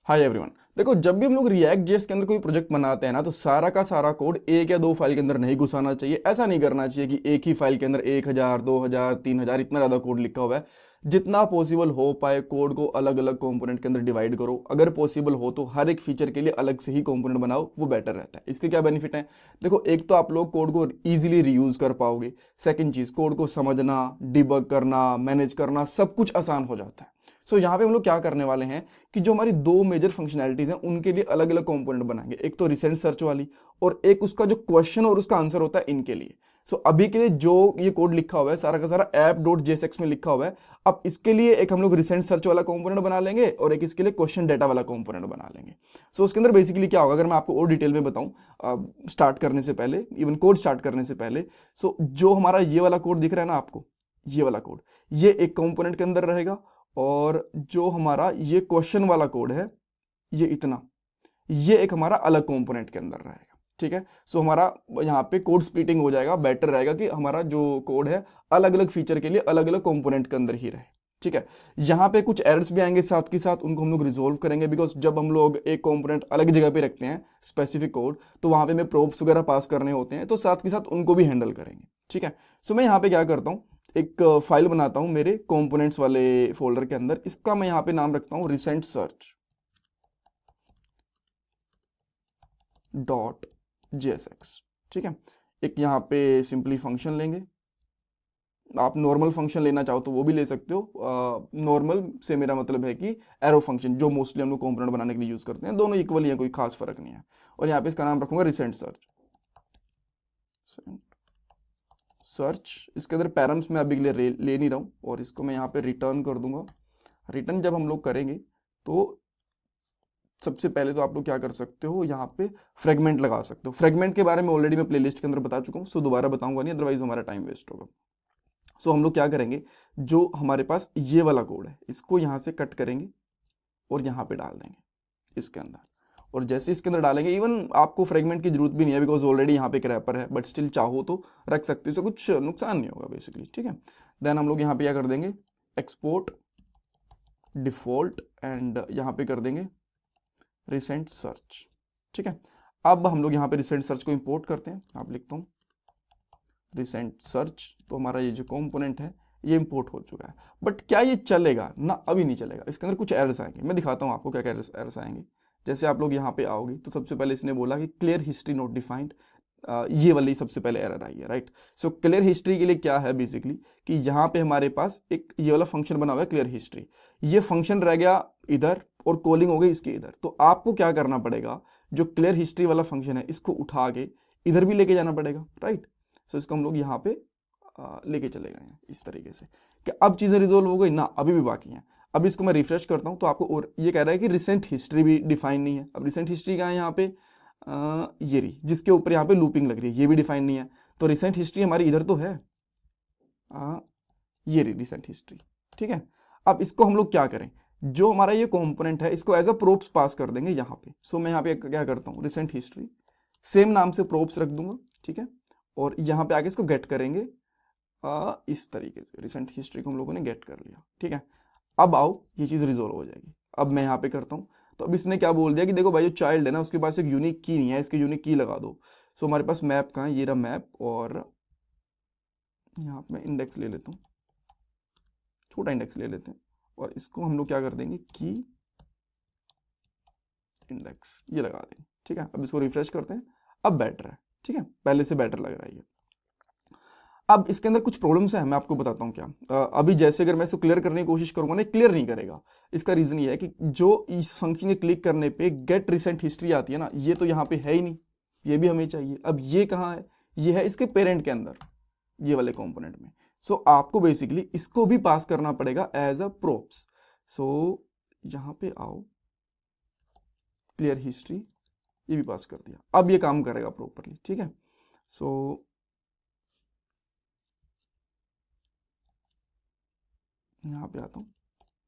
Hi everyone. देखो, जब भी हम लोग रिएक्ट जेएस के अंदर कोई प्रोजेक्ट बनाते हैं ना, तो सारा का सारा कोड एक या दो फाइल के अंदर नहीं घुसाना चाहिए। ऐसा नहीं करना चाहिए कि एक ही फाइल के अंदर 1000 2000 3000 इतना ज़्यादा कोड लिखा हुआ है। जितना पॉसिबल हो पाए कोड को अलग अलग कंपोनेंट के अंदर डिवाइड करो। अगर पॉसिबल हो तो हर एक फीचर के लिए अलग से ही कंपोनेंट बनाओ, वो बेटर रहता है। इसके क्या बेनिफिट हैं? देखो, एक तो आप लोग कोड को ईजिली रीयूज कर पाओगे। सेकंड चीज़, कोड को समझना, डिबग करना, मैनेज करना सब कुछ आसान हो जाता है। सो यहाँ पे हम लोग क्या करने वाले हैं कि जो हमारी दो मेजर फंक्शनैलिटीज हैं उनके लिए अलग अलग कंपोनेंट बनाएंगे। एक तो रिसेंट सर्च वाली, और एक उसका जो क्वेश्चन और उसका आंसर होता है इनके लिए। सो अभी के लिए जो ये कोड लिखा हुआ है सारा का सारा app.jsx में लिखा हुआ है। अब इसके लिए एक हम लोग रिसेंट सर्च वाला कंपोनेंट बना लेंगे और एक इसके लिए क्वेश्चन डेटा वाला कंपोनेंट बना लेंगे। सो उसके अंदर बेसिकली क्या होगा, अगर मैं आपको और डिटेल में बताऊं स्टार्ट करने से पहले, इवन कोड स्टार्ट करने से पहले। सो जो हमारा ये वाला कोड दिख रहा है ना आपको, ये वाला कोड, ये एक कंपोनेंट के अंदर रहेगा। और जो हमारा ये क्वेश्चन वाला कोड है, ये इतना, ये एक हमारा अलग कंपोनेंट के अंदर रहेगा। ठीक है। सो हमारा यहाँ पे कोड स्प्लिटिंग हो जाएगा। बेटर रहेगा कि हमारा जो कोड है अलग अलग फीचर के लिए अलग अलग कंपोनेंट के अंदर ही रहे। ठीक है। यहाँ पे कुछ एरर्स भी आएंगे साथ के साथ, उनको हम लोग रिजोल्व करेंगे। बिकॉज जब हम लोग एक कंपोनेंट अलग जगह पे रखते हैं स्पेसिफिक कोड, तो वहाँ पे हमें प्रोब्स वगैरह पास करने होते हैं, तो साथ के साथ उनको भी हैंडल करेंगे। ठीक है। सो मैं यहाँ पे क्या करता हूँ, एक फाइल बनाता हूँ मेरे कंपोनेंट्स वाले फोल्डर के अंदर। इसका मैं यहाँ पे नाम रखता हूँ रिसेंट सर्च डॉट JSX। ठीक है। एक यहाँ पे सिंपली फंक्शन लेंगे। आप नॉर्मल फंक्शन लेना चाहो तो वो भी ले सकते हो। नॉर्मल से मेरा मतलब है कि एरो फंक्शन, जो मोस्टली हम लोग कंपोनेंट बनाने के लिए यूज करते हैं। दोनों इक्वल ही है, कोई खास फर्क नहीं है। और यहाँ पे इसका नाम रखूंगा रिसेंट सर्च। इसके अंदर पैरम्स मैं अभी के लिए ले नहीं रहा हूँ, और इसको मैं यहाँ पे रिटर्न कर दूंगा। रिटर्न जब हम लोग करेंगे तो सबसे पहले तो आप लोग क्या कर सकते हो, यहाँ पे फ्रेगमेंट लगा सकते हो। फ्रेगमेंट के बारे में ऑलरेडी मैं प्लेलिस्ट के अंदर बता चुका हूँ, सो दोबारा बताऊंगा नहीं, अदरवाइज हमारा टाइम वेस्ट होगा। सो हम लोग क्या करेंगे, जो हमारे पास ये वाला कोड है इसको यहाँ से कट करेंगे और यहाँ पे डाल देंगे इसके अंदर। और जैसे इसके अंदर डालेंगे, इवन आपको फ्रेगमेंट की जरूरत भी नहीं है, बिकॉज ऑलरेडी यहाँ पे एक रैपर है, बट स्टिल चाहो तो रख सकते हो, इससे कुछ नुकसान नहीं होगा बेसिकली। ठीक है। देन हम लोग यहाँ पे क्या कर देंगे, एक्सपोर्ट डिफॉल्ट, एंड यहाँ पे कर देंगे रिसेंट सर्च। ठीक है। अब हम लोग यहाँ पे रिसेंट सर्च को इंपोर्ट करते हैं। आप लिखता हूँ रिसेंट सर्च, तो हमारा ये जो कंपोनेंट है ये इंपोर्ट हो चुका है। बट क्या ये चलेगा ना? अभी नहीं चलेगा। इसके अंदर कुछ एरर्स आएंगे, मैं दिखाता हूँ आपको क्या क्या एरर्स आएंगे। जैसे आप लोग यहाँ पे आओगे तो सबसे पहले इसने बोला कि क्लियर हिस्ट्री नॉट डिफाइंड। ये वाली सबसे पहले एरर आई है, राइट। सो क्लियर हिस्ट्री के लिए क्या है बेसिकली कि यहाँ पे हमारे पास एक ये वाला फंक्शन बना हुआ है क्लियर हिस्ट्री। ये फंक्शन रह गया इधर और कॉलिंग हो गई इसके इधर। तो आपको क्या करना पड़ेगा, जो क्लियर हिस्ट्री वाला फंक्शन है इसको उठा के इधर भी लेके जाना पड़ेगा, राइट। सो इसको हम लोग यहाँ पे लेके चले गए हैं इस तरीके से। कि अब चीज़ें रिजोल्व हो गई ना? अभी भी बाकी हैं। अब इसको मैं रिफ्रेश करता हूँ तो आपको, और ये कह रहा है कि रिसेंट हिस्ट्री भी डिफाइन नहीं है। अब रिसेंट हिस्ट्री कहाँ है यहाँ पे, ये रही, जिसके ऊपर यहाँ पे लूपिंग लग रही है, ये भी डिफाइन नहीं है। तो रिसेंट हिस्ट्री हमारी इधर तो है, ये रही रिसेंट हिस्ट्री। ठीक है। अब इसको हम लोग क्या करें, जो हमारा ये कंपोनेंट है इसको एज अ प्रोप्स पास कर देंगे यहाँ पे। सो मैं यहाँ पे क्या करता हूँ, रिसेंट हिस्ट्री सेम नाम से प्रोप्स रख दूंगा। ठीक है। और यहाँ पे आके इसको गेट करेंगे इस तरीके से। रिसेंट हिस्ट्री को हम लोगों ने गेट कर लिया। ठीक है। अब आओ, ये चीज़ रिजोल्व हो जाएगी। अब मैं यहाँ पे करता हूँ, तो अब इसने क्या बोल दिया कि देखो भाई, जो चाइल्ड है ना उसके पास एक यूनिक की नहीं है, इसके यूनिक की लगा दो। सो हमारे पास मैप कहाँ है, ये रहा मैप। और यहाँ पे मैं इंडेक्स ले लेता हूँ, छोटा इंडेक्स ले लेते हैं, और इसको हम लोग क्या कर देंगे, की इंडेक्स ये लगा देंगे। ठीक है। अब इसको रिफ्रेश करते हैं, अब बेटर है। ठीक है, पहले से बेटर लग रहा है ये। अब इसके अंदर कुछ प्रॉब्लम्स हैं, मैं आपको बताता हूँ क्या। अभी जैसे अगर मैं इसको क्लियर करने की कोशिश करूंगा ना, क्लियर नहीं करेगा। इसका रीजन ये है कि जो इस फंक्शन के क्लिक करने पे गेट रिसेंट हिस्ट्री आती है ना, ये तो यहाँ पे है ही नहीं, ये भी हमें चाहिए। अब ये कहाँ है, ये है इसके पेरेंट के अंदर, ये वाले कंपोनेंट में। सो आपको बेसिकली इसको भी पास करना पड़ेगा एज अ प्रोप्स। सो यहाँ पे आओ, क्लियर हिस्ट्री ये भी पास कर दिया। अब ये काम करेगा प्रॉपरली। ठीक है। सो यहाँ पे आता हूँ,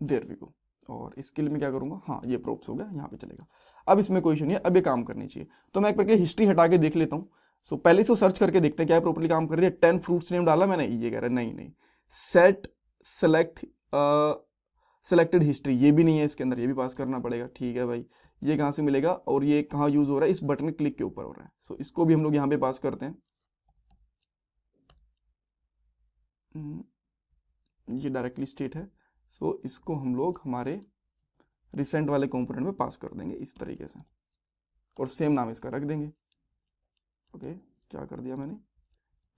देयर वी गो। और इसके लिए मैं क्या करूँगा, हाँ ये प्रोप्स हो गया, यहाँ पे चलेगा। अब इसमें कोई इशू नहीं है, अब ये काम करनी चाहिए। तो मैं एक बार हिस्ट्री हटा के देख लेता हूँ। सो पहले से सर्च करके देखते हैं क्या प्रॉपर्ली काम कर रही है। 10 फ्रूट्स नेम डाला मैंने, ये कह रहा है नहीं नहीं, सेट सेलेक्ट सिलेक्टेड हिस्ट्री ये भी नहीं है इसके अंदर, ये भी पास करना पड़ेगा। ठीक है भाई, ये कहाँ से मिलेगा और ये कहाँ यूज हो रहा है, इस बटन क्लिक के ऊपर हो रहा है। सो इसको भी हम लोग यहाँ पे पास करते हैं। ये डायरेक्टली स्टेट है, सो इसको हम लोग हमारे रिसेंट वाले कंपोनेंट में पास कर देंगे इस तरीके से, और सेम नाम इसका रख देंगे। ओके, क्या कर दिया मैंने,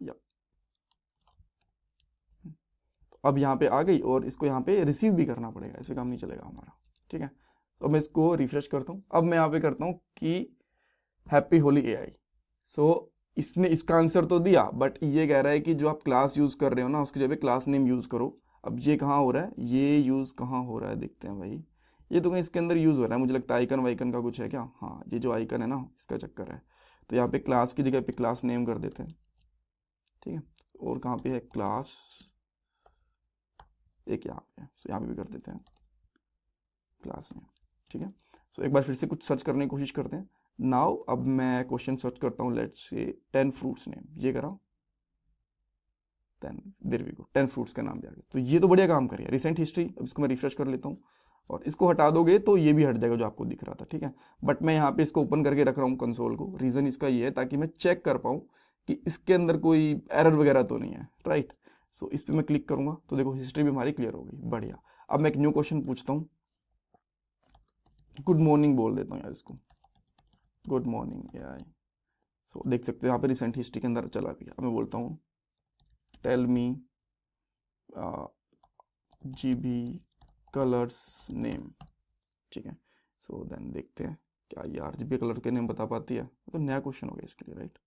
या तो अब यहाँ पे आ गई, और इसको यहाँ पे रिसीव भी करना पड़ेगा, ऐसे काम नहीं चलेगा हमारा। ठीक है, तो मैं इसको रिफ्रेश करता हूँ। अब मैं यहाँ पे करता हूँ कि हैप्पी होली एआई। सो इसने इसका आंसर तो दिया, बट ये कह रहा है कि जो आप क्लास यूज़ कर रहे हो ना, उसकी जगह क्लास नेम यूज़ करो। अब ये कहाँ हो रहा है, ये यूज़ कहाँ हो रहा है, देखते हैं भाई। ये तो कहीं इसके अंदर यूज़ हो रहा है, मुझे लगता है आइकन वाइकन का कुछ है क्या। हाँ, ये जो आइकन है ना, इसका चक्कर है। तो यहाँ पे क्लास की जगह पे क्लास नेम कर देते हैं। ठीक है, और कहाँ पे है क्लास, एक यहाँ पे है, सो यहाँ पे भी कर देते हैं क्लास नेम। ठीक है, सो एक बार फिर से कुछ सर्च करने की कोशिश करते हैं। नाउ अब मैं क्वेश्चन सर्च करता हूँ, लेट्स से 10 फ्रूट्स नेम, ये करा 10, देयर वी गो, 10 फ्रूट्स का नाम भी आ गया। तो ये तो बढ़िया काम करिए, रिसेंट हिस्ट्री। अब इसको मैं रिफ्रेश कर लेता हूँ, और इसको हटा दोगे तो ये भी हट जाएगा जो आपको दिख रहा था। ठीक है, बट मैं यहाँ पे इसको ओपन करके रख रहा हूँ कंसोल को, रीज़न इसका ये है ताकि मैं चेक कर पाऊँ कि इसके अंदर कोई एरर वगैरह तो नहीं है। राइट, सो इस पर मैं क्लिक करूँगा तो देखो हिस्ट्री भी हमारी क्लियर हो गई, बढ़िया। अब मैं एक न्यू क्वेश्चन पूछता हूँ, गुड मॉर्निंग बोल देता हूँ यार इसको, गुड मॉर्निंग एआई। सो देख सकते हो यहाँ पे रिसेंट हिस्ट्री के अंदर चला गया। अब मैं बोलता हूँ tell me GB colours name. ठीक है, सो देन देखते हैं क्या ये RGB कलर के नेम बता पाती है। तो नया क्वेश्चन हो गया इसके लिए, राइट।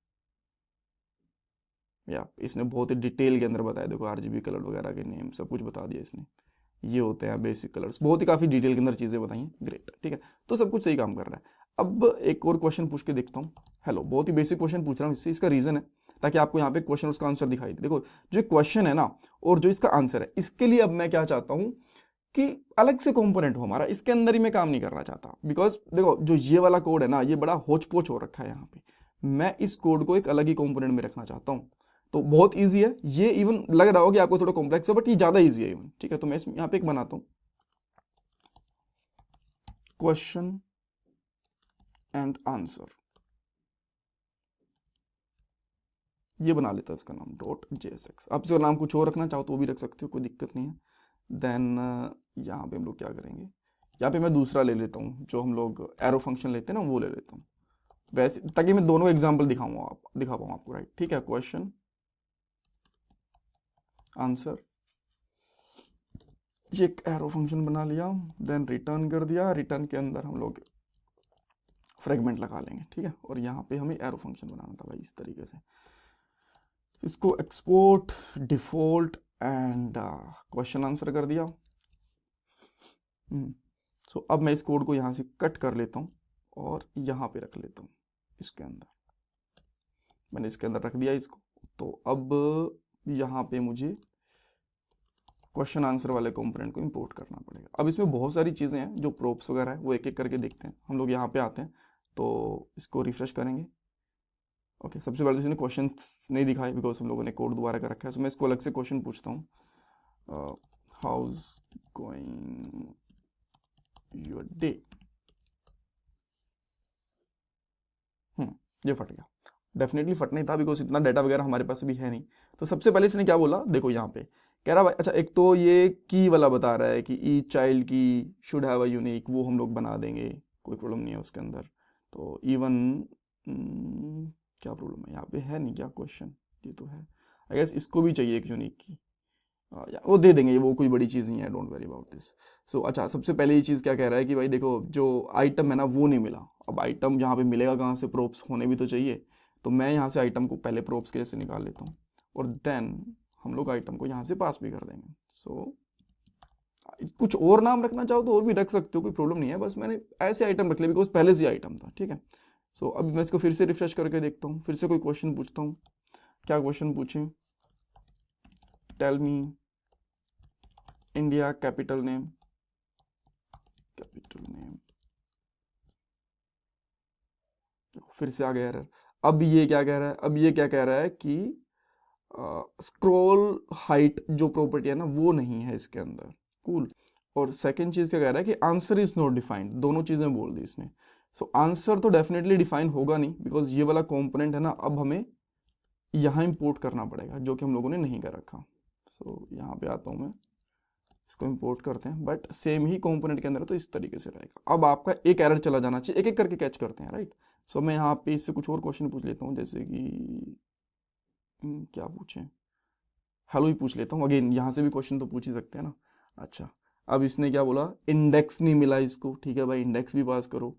या इसने बहुत ही डिटेल के अंदर बताया, देखो RGB कलर वगैरह के नेम सब कुछ बता दिया इसने, ये होते हैं बेसिक कलर्स, बहुत ही काफ़ी डिटेल के अंदर चीज़ें बताई, ग्रेट। ठीक है, तो सब कुछ सही काम कर रहा है। अब एक और क्वेश्चन पूछ के देखता हूँ। हेलो, बहुत ही बेसिक क्वेश्चन पूछ रहा हूँ इससे, इसका रीज़न है ताकि आपको यहाँ पे क्वेश्चन उसका आंसर दिखाई दे। देखो जो क्वेश्चन है ना और जो इसका आंसर है, इसके लिए अब मैं क्या चाहता हूँ कि अलग से कंपोनेंट हो हमारा, इसके अंदर ही मैं काम नहीं करना चाहता। बिकॉज देखो जो ये वाला कोड है ना, ये बड़ा होच पोच हो रखा है यहाँ पे, मैं इस कोड को एक अलग ही कंपोनेंट में रखना चाहता हूँ। तो बहुत ईजी है ये, इवन लग रहा हो कि आपको थोड़ा कॉम्प्लेक्स है, बट ये ज़्यादा ईजी है इवन। ठीक है, तो मैं यहाँ पे एक बनाता हूँ, क्वेश्चन एंड आंसर, ये बना लेता है उसका नाम .jsx। आप इसका नाम कुछ और रखना चाहो तो वो भी रख सकते हो, कोई दिक्कत नहीं है। देन यहाँ पे हम लोग क्या करेंगे, यहाँ पे मैं दूसरा ले लेता हूँ, जो हम लोग एरो फंक्शन लेते हैं ना, वो ले लेता हूँ वैसे, ताकि मैं दोनों एग्जाम्पल दिखा पाऊँ आपको। राइट, ठीक है, क्वेश्चन आंसर, ये एक एरो फंक्शन बना लिया, देन रिटर्न कर दिया। रिटर्न के अंदर हम लोग फ्रेगमेंट लगा लेंगे। ठीक है, और यहाँ पे हमें एरो फंक्शन बनाना था भाई इस तरीके से, इसको export default and question answer कर दिया। सो अब मैं इस कोड को यहाँ से कट कर लेता हूँ और यहाँ पे रख लेता हूँ इसके अंदर, मैंने इसके अंदर रख दिया इसको। तो अब यहाँ पे मुझे क्वेश्चन आंसर वाले कंपोनेंट को इंपोर्ट करना पड़ेगा। अब इसमें बहुत सारी चीज़ें हैं जो प्रोप्स वगैरह है, वो एक एक करके देखते हैं। हम लोग यहाँ पे आते हैं तो इसको रिफ्रेश करेंगे। ओके, सबसे पहले तो इसने क्वेश्चन नहीं दिखाए बिकॉज हम लोगों ने कोड दोबारा कर रखा है। सो मैं इसको अलग से क्वेश्चन पूछता हूँ, हाउज गोइंग योर डे। ये फट गया, डेफिनेटली फटना ही था बिकॉज इतना डाटा वगैरह हमारे पास भी है नहीं। तो सबसे पहले इसने क्या बोला, देखो यहाँ पे कह रहा भाई, अच्छा एक तो ये की वाला बता रहा है कि ईच चाइल्ड की शुड हैव अ यूनिक, वो हम लोग बना देंगे, कोई प्रॉब्लम नहीं है उसके अंदर। तो इवन क्या प्रॉब्लम है यहाँ पे, है नहीं क्या क्वेश्चन, ये तो है। आई गेस इसको भी चाहिए एक यूनिक की, वो दे देंगे, वो कोई बड़ी चीज़ नहीं है, डोंट वरी अबाउट दिस। सो अच्छा, सबसे पहले ये चीज़ क्या कह रहा है कि भाई देखो जो आइटम है ना वो नहीं मिला। अब आइटम यहाँ पे मिलेगा कहाँ से, प्रोप्स होने भी तो चाहिए। तो मैं यहाँ से आइटम को पहले प्रोप्स के जैसे निकाल लेता हूँ, और देन हम लोग आइटम को यहाँ से पास भी कर देंगे। सो कुछ और नाम रखना चाहो तो और भी रख सकते हो, कोई प्रॉब्लम नहीं है, बस मैंने ऐसे आइटम रख लिया बिकॉज पहले से आइटम था। ठीक है, सो अब मैं इसको फिर से रिफ्रेश करके देखता हूँ, फिर से कोई क्वेश्चन पूछता हूँ। क्या क्वेश्चन पूछें, tell me India capital name, capital name, फिर से आ गया एरर। अब ये क्या कह रहा है, अब ये क्या कह रहा है कि स्क्रॉल हाइट जो प्रॉपर्टी है ना वो नहीं है इसके अंदर। कूल, और सेकंड चीज़ क्या कह रहा है कि आंसर इज नॉट डिफाइंड, दोनों चीज़ें बोल दी इसने। सो आंसर तो डेफिनेटली डिफाइन होगा नहीं, बिकॉज ये वाला कंपोनेंट है ना, अब हमें यहाँ इंपोर्ट करना पड़ेगा, जो कि हम लोगों ने नहीं कर रखा। सो यहाँ पे आता हूँ मैं, इसको इंपोर्ट करते हैं, बट सेम ही कंपोनेंट के अंदर तो इस तरीके से रहेगा। अब आपका एक एरर चला जाना चाहिए, एक एक करके कैच करते हैं, राइट। सो मैं यहाँ पे इससे कुछ और क्वेश्चन पूछ लेता हूँ, जैसे कि क्या पूछें, हेलो ही पूछ लेता हूँ। अगेन यहाँ से भी क्वेश्चन तो पूछ ही सकते हैं ना। अच्छा, अब इसने क्या बोला, इंडेक्स नहीं मिला इसको, ठीक है भाई, इंडेक्स भी पास करो,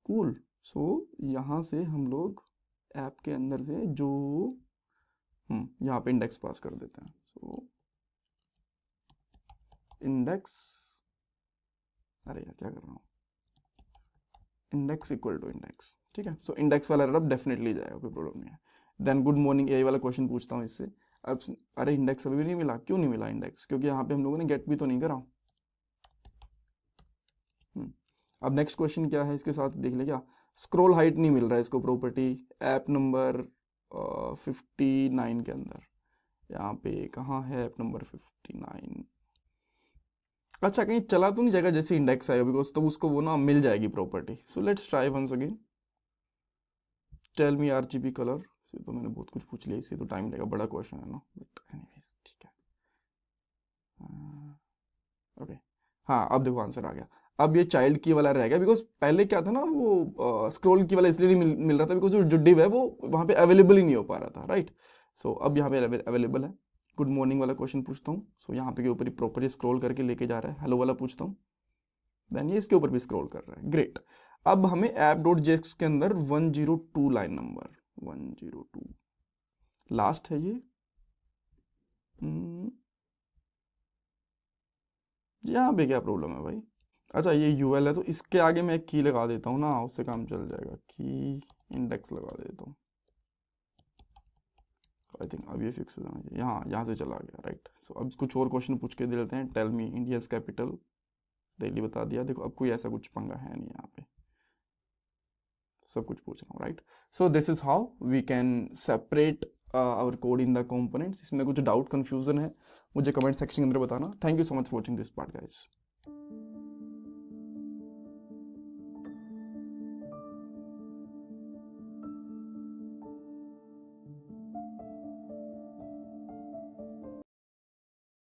कूल। सो यहाँ से हम लोग ऐप के अंदर से जो यहाँ पे इंडेक्स पास कर देते हैं। सो इंडेक्स, अरे यार क्या कर रहा हूँ, इंडेक्स इक्वल टू इंडेक्स, ठीक है। सो इंडेक्स वाला एरर अब डेफिनेटली जाएगा, कोई प्रॉब्लम नहीं है। देन गुड मॉर्निंग यही वाला क्वेश्चन पूछता हूँ इससे। अब अरे इंडेक्स अभी भी नहीं मिला, क्यों नहीं मिला इंडेक्स, क्योंकि यहाँ पे हम लोगों ने गेट भी तो नहीं करा। अब नेक्स्ट क्वेश्चन क्या है इसके साथ देख ले, क्या स्क्रॉल हाइट नहीं मिल रहा है इसको, प्रॉपर्टी ऐप नंबर 59 के अंदर, यहाँ पे कहाँ है ऐप नंबर 59। अच्छा, कहीं चला तो नहीं जाएगा जैसे इंडेक्स आएगा, बिकॉज तब उसको वो ना मिल जाएगी property. So let's try once again, tell me RGB colour. से तो मैंने बहुत कुछ पूछ लिया, इससे तो टाइम लगेगा, बड़ा क्वेश्चन है ना, बट एनीवेज ठीक है। ओके, हाँ अब देखो आंसर आ गया। अब ये चाइल्ड की वाला रह गया, बिकॉज पहले क्या था ना, वो स्क्रॉल की वाला इसलिए नहीं मिल रहा था, बिकॉज जो डिव है वो वहाँ पे अवेलेबल ही नहीं हो पा रहा था, राइट। सो अब यहाँ पे अवेलेबल है। गुड मॉर्निंग वाला क्वेश्चन पूछता हूँ। सो यहाँ पे के ऊपर ही प्रॉपर्ली स्क्रॉल करके लेके जा रहा है। हेलो वाला पूछता हूँ, देन ये इसके ऊपर भी स्क्रॉल कर रहा है, ग्रेट। अब हमें ऐप डॉट जेएक्स के अंदर 102 लाइन नंबर 102 लास्ट है ये। यहाँ पे क्या प्रॉब्लम है भाई। अच्छा, ये यूएल है, तो इसके आगे मैं एक की लगा देता हूँ ना, उससे काम चल जाएगा, की इंडेक्स लगा देता हूँ। आई थिंक अब ये फिक्स हो जाना चाहिए, यहाँ से चला गया, राइट। सो अब कुछ और क्वेश्चन पूछ के दे लेते हैं। Tell me India's capital, Delhi बता दिया। देखो अब कोई ऐसा कुछ पंगा है नहीं, यहाँ पे सब कुछ पूछ रहा हूँ, right. So this is how we can separate our code in the components. इसमें कुछ डाउट कन्फ्यूजन है, मुझे कमेंट सेक्शन के अंदर बताना। Thank you so much for watching this part guys.